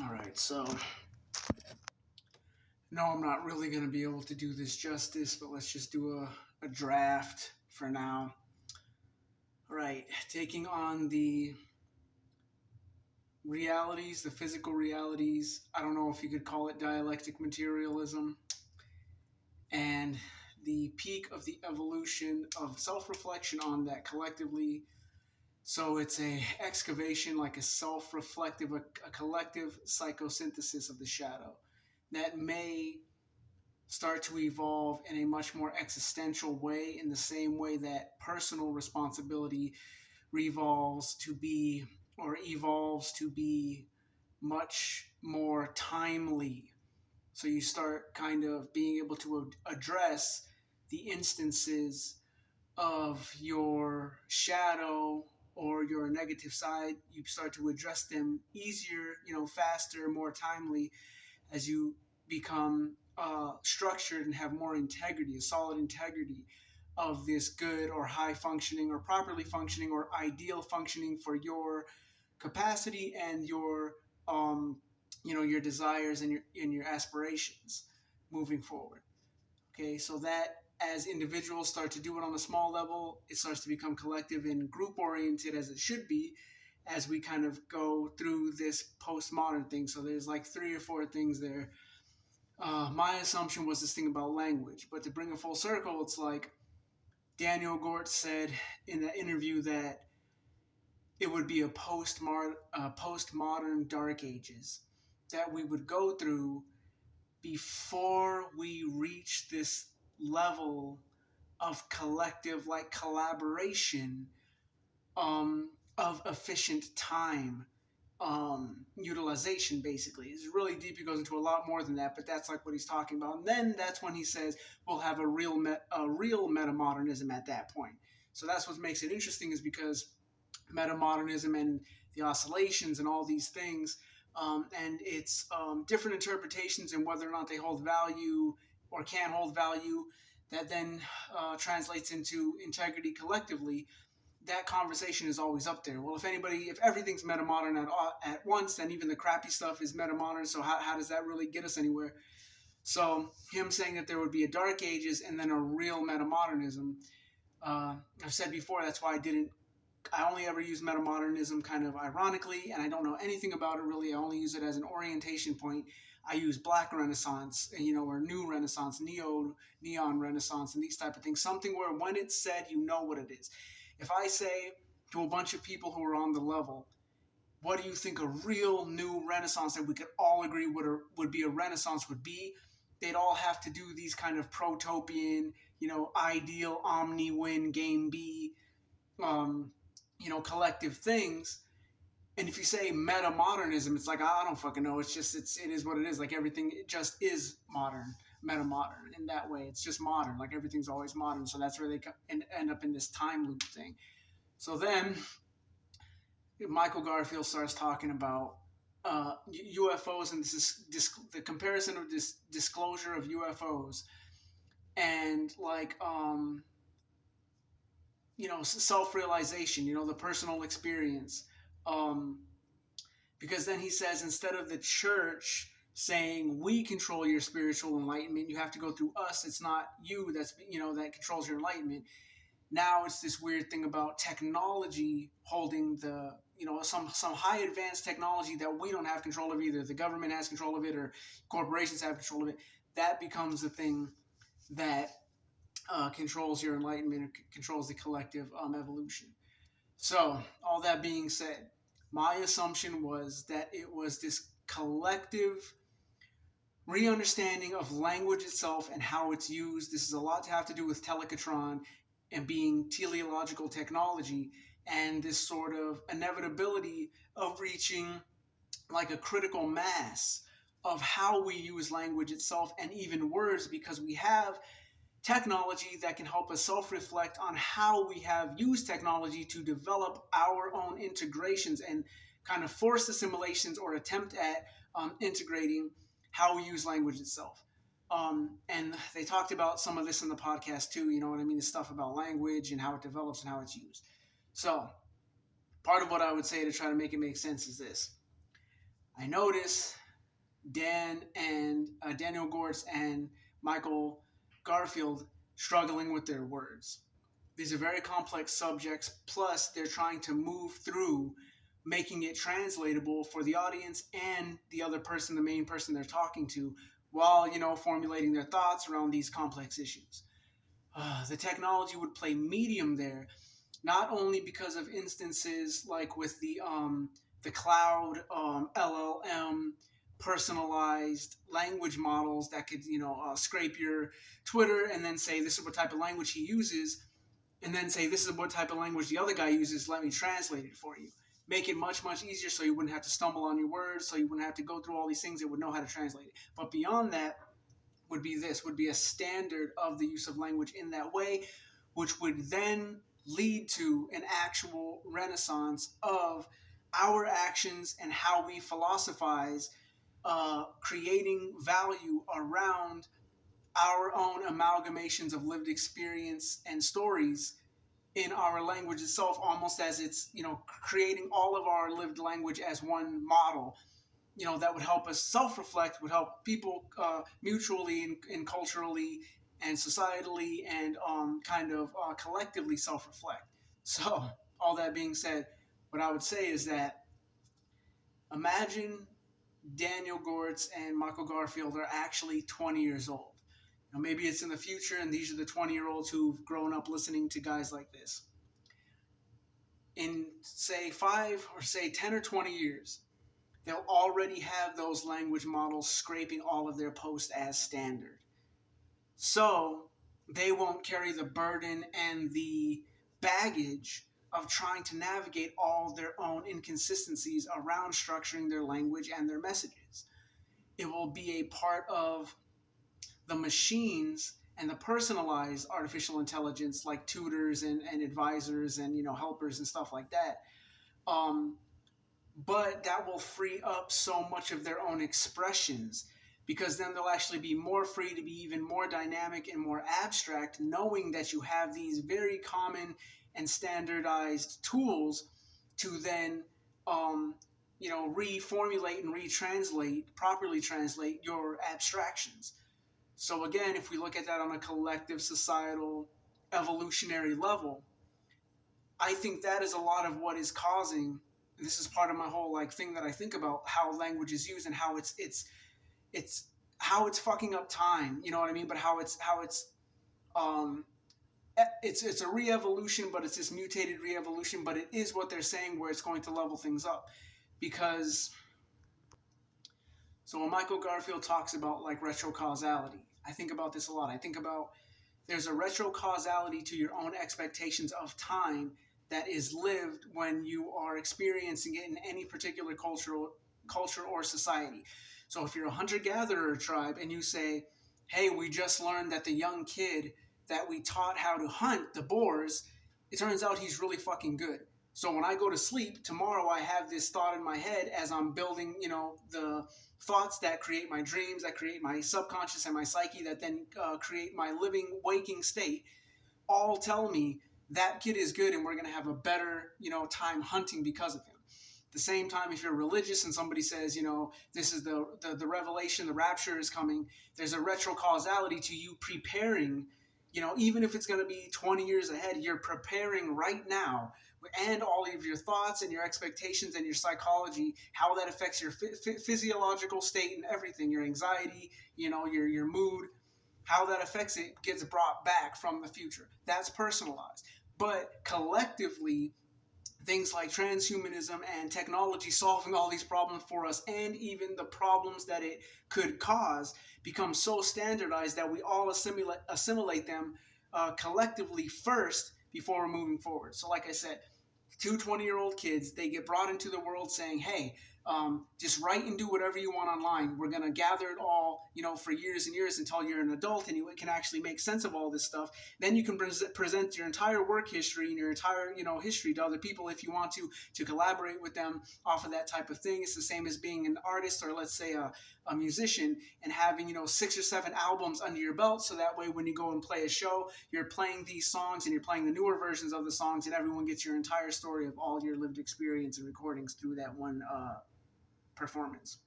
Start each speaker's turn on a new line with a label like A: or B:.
A: All right, so no, I'm not really going to be able to do this justice, but let's just do a draft for now. All right, taking on the realities, the physical realities. I don't know if you could call it dialectic materialism, and the peak of the evolution of self-reflection on that collectively. So it's a excavation, like a self-reflective, a collective psychosynthesis of the shadow that may start to evolve in a much more existential way, in the same way that personal responsibility revolves to be or evolves to be much more timely. So you start kind of being able to address the instances of your shadow or your negative side. You start to address them easier, faster, more timely, as you become structured and have more integrity, a solid integrity of this good or high functioning or properly functioning or ideal functioning for your capacity and your your desires and your aspirations moving forward. Okay, so that as individuals start to do it on a small level, it starts to become collective and group oriented as it should be as we kind of go through this postmodern thing. So there's like three or four things there. My assumption was this thing about language, but to bring it full circle, it's like Daniel Gort said in an interview that it would be a postmodern dark ages that we would go through before we reach this level of collective like collaboration of efficient time utilization. Basically, it's really deep. He goes into a lot more than that, but that's like what he's talking about. And then that's when he says we'll have a real metamodernism at that point. So that's what makes it interesting, is because metamodernism and the oscillations and all these things, and its different interpretations and whether or not they hold value or can hold value, that then translates into integrity collectively. That conversation is always up there. Well, if everything's metamodern at once, then even the crappy stuff is metamodern. So how does that really get us anywhere? So him saying that there would be a dark ages and then a real metamodernism. I've said before, that's why I only ever use metamodernism kind of ironically, and I don't know anything about it really. I only use it as an orientation point. I use Black Renaissance, or New Renaissance, Neon Renaissance, and these type of things. Something where when it's said, you know what it is. If I say to a bunch of people who are on the level, what do you think a real new Renaissance that we could all agree would be a Renaissance would be? They'd all have to do these kind of protopian, ideal omni-win game B, collective things. And if you say meta-modernism, it's like, I don't fucking know. It is what it is. Like everything, it just is modern, meta-modern. In that way, it's just modern. Like everything's always modern. So that's where they end up in this time loop thing. So then Michael Garfield starts talking about UFOs, and this is the comparison of this disclosure of UFOs and like self-realization, the personal experience. Because then he says, instead of the church saying we control your spiritual enlightenment, you have to go through us. It's not you that controls your enlightenment. Now it's this weird thing about technology holding the some high advanced technology that we don't have control of either. The government has control of it or corporations have control of it. That becomes the thing that controls your enlightenment, or controls the collective evolution. So all that being said, my assumption was that it was this collective re-understanding of language itself and how it's used. This is a lot to have to do with telecatron and being teleological technology, and this sort of inevitability of reaching like a critical mass of how we use language itself and even words, because we have technology that can help us self-reflect on how we have used technology to develop our own integrations and kind of forced assimilations or attempt at integrating how we use language itself. And they talked about some of this in the podcast too, the stuff about language and how it develops and how it's used. So part of what I would say to try to make it make sense is this. I notice Daniel Gortz and Michael Garfield struggling with their words. These are very complex subjects, plus they're trying to move through making it translatable for the audience and the other person, the main person they're talking to, while, formulating their thoughts around these complex issues. The technology would play medium there, not only because of instances like with the cloud LLM personalized language models that could scrape your Twitter and then say this is what type of language he uses, and then say this is what type of language the other guy uses. Let me translate it for you. Make it much easier so you wouldn't have to stumble on your words, so you wouldn't have to go through all these things. It would know how to translate it. But beyond that, would be a standard of the use of language in that way, which would then lead to an actual renaissance of our actions and how we philosophize, creating value around our own amalgamations of lived experience and stories in our language itself, almost as it's, creating all of our lived language as one model, that would help us self-reflect, would help people mutually and culturally and societally and collectively self-reflect. So, all that being said, what I would say is that imagine Daniel Gortz and Michael Garfield are actually 20 years old. Maybe it's in the future, and these are the 20-year-olds who've grown up listening to guys like this. In, say, 5 or say 10 or 20 years, they'll already have those language models scraping all of their posts as standard. So they won't carry the burden and the baggage of trying to navigate all their own inconsistencies around structuring their language and their messages. It will be a part of the machines and the personalized artificial intelligence, like tutors and advisors and helpers and stuff like that. But that will free up so much of their own expressions, because then they'll actually be more free to be even more dynamic and more abstract, knowing that you have these very common and standardized tools to then reformulate and properly translate your abstractions. So again, if we look at that on a collective societal evolutionary level, I think that is a lot of what is causing. This is part of my whole thing that I think about how language is used and how it's how it's fucking up time. You know what I mean? But how it's a re-evolution, but it's this mutated re-evolution. But it is what they're saying, where it's going to level things up, because. So when Michael Garfield talks about retrocausality, I think about this a lot. I think about there's a retrocausality to your own expectations of time that is lived when you are experiencing it in any particular culture or society. So if you're a hunter-gatherer tribe and you say, hey, we just learned that the young kid that we taught how to hunt the boars, it turns out he's really fucking good. So when I go to sleep, tomorrow I have this thought in my head as I'm building, the thoughts that create my dreams, that create my subconscious and my psyche, that then create my living, waking state, all tell me that kid is good and we're going to have a better, time hunting because of him. At the same time, if you're religious and somebody says, this is the revelation, the rapture is coming, there's a retrocausality to you preparing, even if it's going to be 20 years ahead, you're preparing right now, and all of your thoughts and your expectations and your psychology, how that affects your physiological state and everything, your anxiety, your mood, how that affects it gets brought back from the future. That's personalized. But collectively, things like transhumanism and technology solving all these problems for us, and even the problems that it could cause, become so standardized that we all assimilate them collectively first before we're moving forward. So like I said, 20-year-old kids, they get brought into the world saying, hey, just write and do whatever you want online. We're going to gather it all, for years and years until you're an adult and you can actually make sense of all this stuff. Then you can present your entire work history and your entire, history to other people if you want to collaborate with them off of that type of thing. It's the same as being an artist, or let's say a musician, and having, 6 or 7 albums under your belt. So that way, when you go and play a show, you're playing these songs and you're playing the newer versions of the songs, and everyone gets your entire story of all your lived experience and recordings through that one performance.